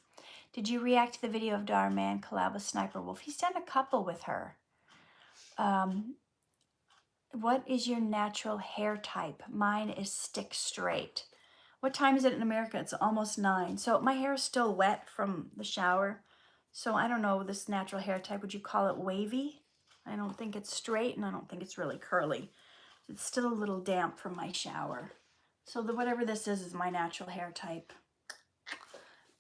Did you react to the video of Dhar Mann Collab with Sniper Wolf? He's done a couple with her. What is your natural hair type? Mine is stick straight. What time is it in America? It's almost 9. So my hair is still wet from the shower. So I don't know this natural hair type. Would you call it wavy? I don't think it's straight, and I don't think it's really curly. It's still a little damp from my shower. So whatever this is my natural hair type.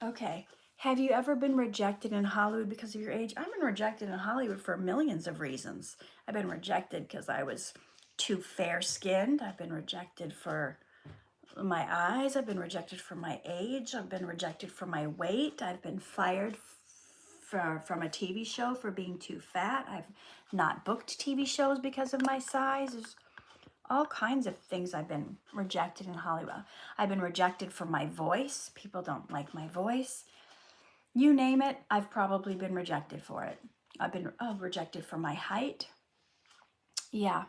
Okay. Have you ever been rejected in Hollywood because of your age? I've been rejected in Hollywood for millions of reasons. I've been rejected because I was too fair-skinned. I've been rejected for my eyes. I've been rejected for my age. I've been rejected for my weight. I've been fired from a TV show for being too fat. I've not booked TV shows because of my size. There's all kinds of things I've been rejected in Hollywood. I've been rejected for my voice. People don't like my voice. You name it, I've probably been rejected for it. I've been rejected for my height. Yeah.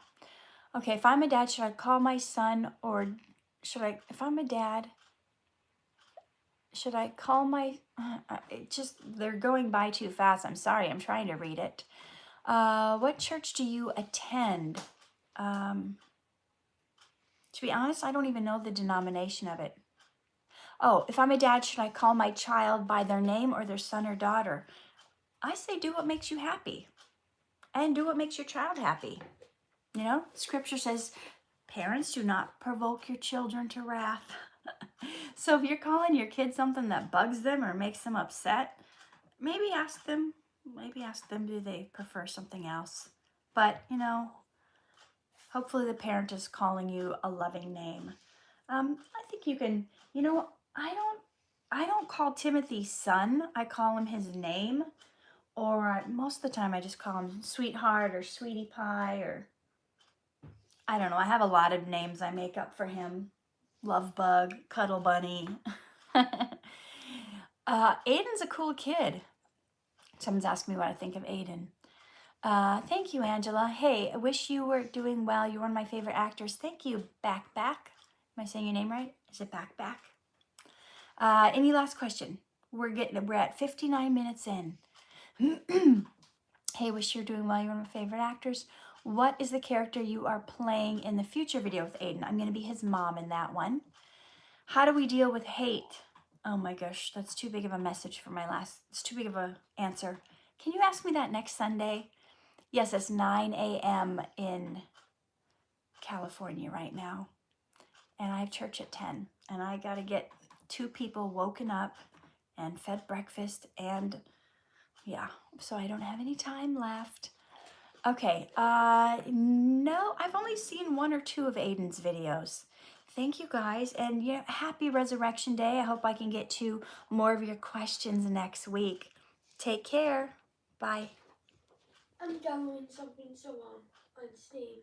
Okay, if I'm a dad, should I call my son, or should I, if I'm a dad, should I call my, they're going by too fast. I'm sorry, I'm trying to read it. What church do you attend? To be honest, I don't even know the denomination of it. Oh, if I'm a dad, should I call my child by their name or their son or daughter? I say do what makes you happy, and do what makes your child happy. You know, scripture says, parents, do not provoke your children to wrath. So if you're calling your kid something that bugs them or makes them upset, maybe ask them, do they prefer something else? But, you know, hopefully the parent is calling you a loving name. I think you can, you know, I don't call Timothy son. I call him his name. Or most of the time I just call him sweetheart or sweetie pie, or I don't know. I have a lot of names I make up for him. Love bug, cuddle bunny. Aiden's a cool kid. Someone's asking me what I think of Aiden. Thank you, Angela. Hey, I wish you were doing well. You're one of my favorite actors. Thank you, Back. Am I saying your name right? Is it Back? Any last question? We're at 59 minutes in. Hey, wish you're doing well. You're one of my favorite actors. What is the character you are playing in the future video with Aiden? I'm going to be his mom in that one. How do we deal with hate? Oh my gosh, that's too big of a message for it's too big of an answer. Can you ask me that next Sunday? Yes, it's 9 a.m. in California right now. and I have church at 10, and I got to get 2 people woken up and fed breakfast, and yeah, so I don't have any time left. Okay, no, I've only seen 1 or 2 of Aiden's videos. Thank you guys, and yeah, happy Resurrection Day. I hope I can get to more of your questions next week. Take care. Bye. I'm downloading something so on Steam.